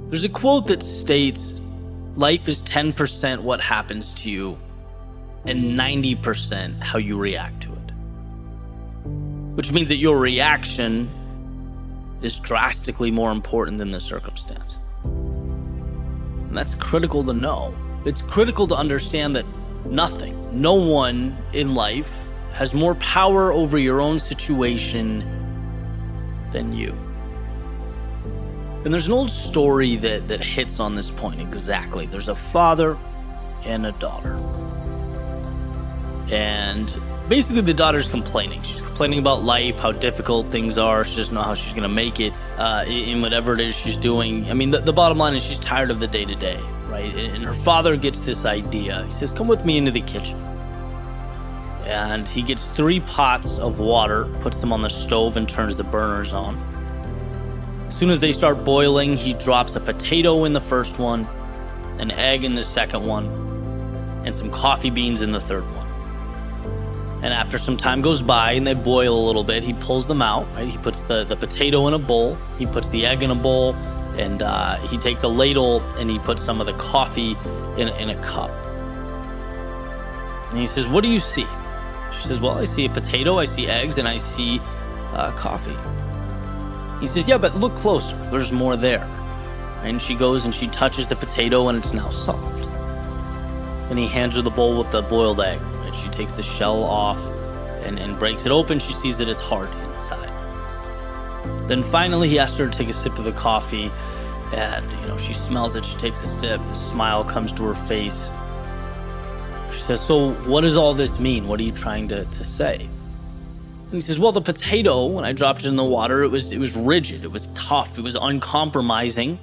There's a quote that states, life is 10% what happens to you and 90% how you react to it. Which means that your reaction is drastically more important than the circumstance. And that's critical to know. It's critical to understand that no one in life has more power over your own situation than you. And there's an old story that hits on this point exactly. There's a father and a daughter. And basically the daughter's complaining. She's complaining about life, how difficult things are. She doesn't know how she's going to make it in whatever it is she's doing. I mean, the bottom line is she's tired of the day-to-day, right? And her father gets this idea. He says, come with me into the kitchen. And he gets 3 pots of water, puts them on the stove and turns the burners on. As soon as they start boiling, he drops a potato in the first one, an egg in the second one, and some coffee beans in the third one. And after some time goes by and they boil a little bit, he pulls them out, right? He puts the potato in a bowl, he puts the egg in a bowl, and he takes a ladle and he puts some of the coffee in a cup. And he says, what do you see? She says, well, I see a potato, I see eggs, and I see coffee. He says, yeah, but look closer. There's more there. And she goes and she touches the potato and it's now soft. And he hands her the bowl with the boiled egg. And she takes the shell off and breaks it open. She sees that it's hard inside. Then finally he asks her to take a sip of the coffee. And, she smells it. She takes a sip. A smile comes to her face. She says, so what does all this mean? What are you trying to say? And he says, well, the potato, when I dropped it in the water, it was rigid, it was tough, it was uncompromising.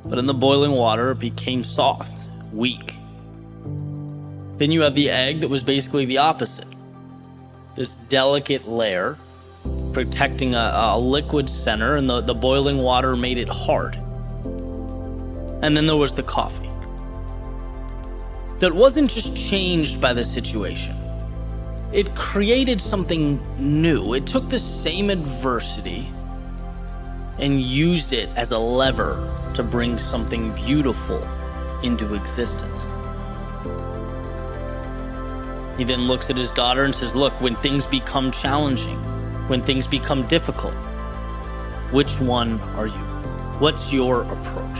But in the boiling water, it became soft, weak. Then you have the egg that was basically the opposite. This delicate layer protecting a liquid center, and the boiling water made it hard. And then there was the coffee. That wasn't just changed by the situation. It created something new. It took the same adversity and used it as a lever to bring something beautiful into existence. He then looks at his daughter and says, look, when things become challenging, when things become difficult, which one are you? What's your approach?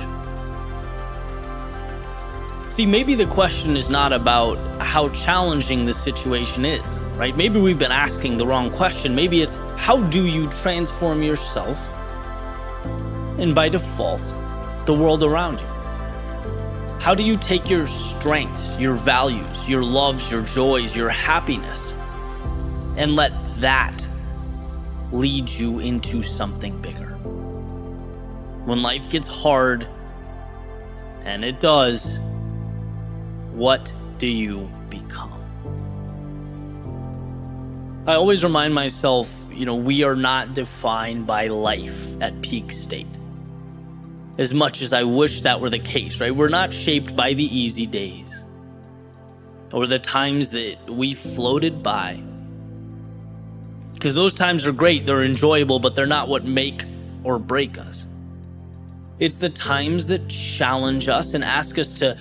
See, maybe the question is not about how challenging the situation is, right? Maybe we've been asking the wrong question. Maybe it's, how do you transform yourself and by default, the world around you? How do you take your strengths, your values, your loves, your joys, your happiness, and let that lead you into something bigger? When life gets hard, and it does, what do you become? I always remind myself, we are not defined by life at peak state. As much as I wish that were the case, right? We're not shaped by the easy days or the times that we floated by. Because those times are great, they're enjoyable, but they're not what make or break us. It's the times that challenge us and ask us to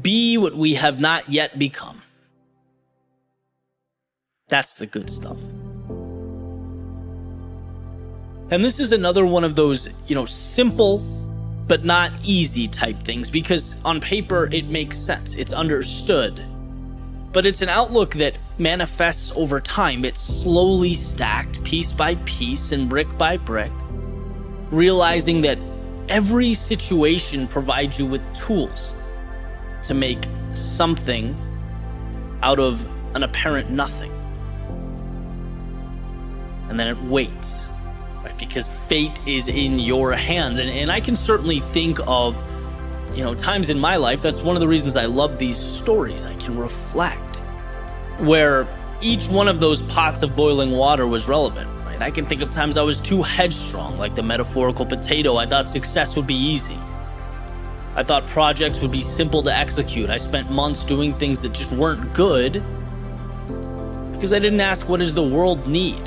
be what we have not yet become. That's the good stuff. And this is another one of those, simple but not easy type things, because on paper it makes sense, it's understood. But it's an outlook that manifests over time. It's slowly stacked piece by piece and brick by brick, realizing that every situation provides you with tools to make something out of an apparent nothing. And then it waits, right? Because fate is in your hands. And I can certainly think of, times in my life. That's one of the reasons I love these stories. I can reflect where each one of those pots of boiling water was relevant, right? I can think of times I was too headstrong, like the metaphorical potato. I thought success would be easy. I thought projects would be simple to execute. I spent months doing things that just weren't good because I didn't ask, what does the world need?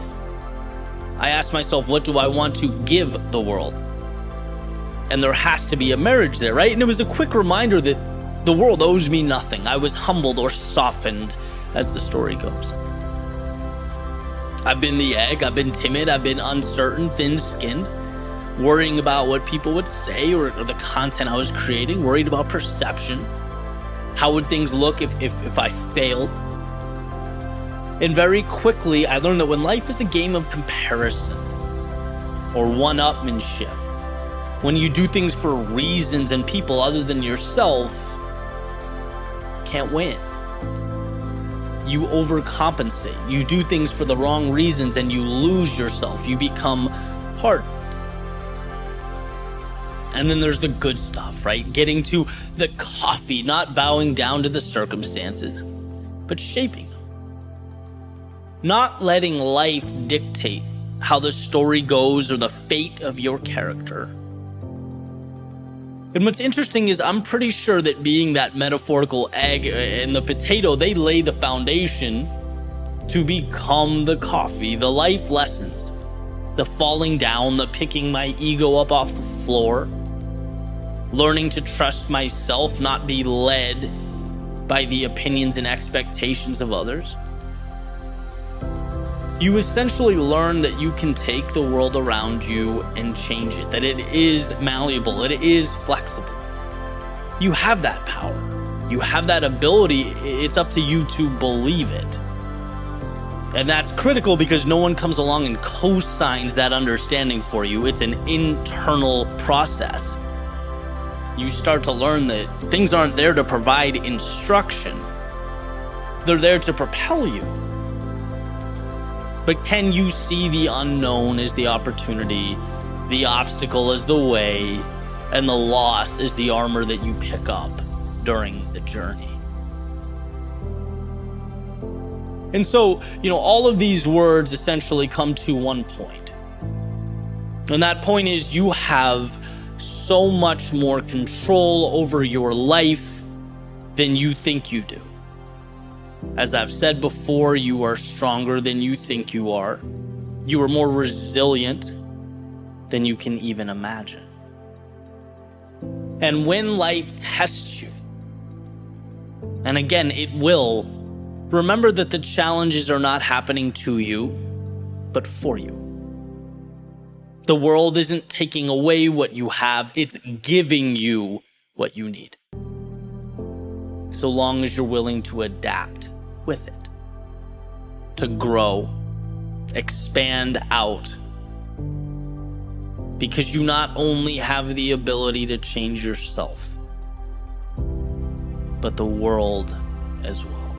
I asked myself, what do I want to give the world? and there has to be a marriage there, right? And it was a quick reminder that the world owes me nothing. I was humbled or softened, as the story goes. I've been the egg, I've been timid, I've been uncertain, thin-skinned, worrying about what people would say or the content I was creating, worried about perception. How would things look if I failed? And very quickly, I learned that when life is a game of comparison or one-upmanship, when you do things for reasons and people other than yourself, you can't win. You overcompensate. You do things for the wrong reasons and you lose yourself. You become hardened. And then there's the good stuff, right? Getting to the coffee, not bowing down to the circumstances, but shaping them. Not letting life dictate how the story goes or the fate of your character. And what's interesting is I'm pretty sure that being that metaphorical egg and the potato, they lay the foundation to become the coffee, the life lessons, the falling down, the picking my ego up off the floor, learning to trust myself, not be led by the opinions and expectations of others. You essentially learn that you can take the world around you and change it, that it is malleable, it is flexible. You have that power. You have that ability. It's up to you to believe it. And that's critical because no one comes along and co-signs that understanding for you. It's an internal process. You start to learn that things aren't there to provide instruction. They're there to propel you. But can you see the unknown as the opportunity, the obstacle as the way, and the loss as the armor that you pick up during the journey? And so, all of these words essentially come to one point. And that point is you have so much more control over your life than you think you do. As I've said before, you are stronger than you think you are. You are more resilient than you can even imagine. And when life tests you, and again, it will, remember that the challenges are not happening to you, but for you. The world isn't taking away what you have, it's giving you what you need. So long as you're willing to adapt with it, to grow, expand out, because you not only have the ability to change yourself, but the world as well.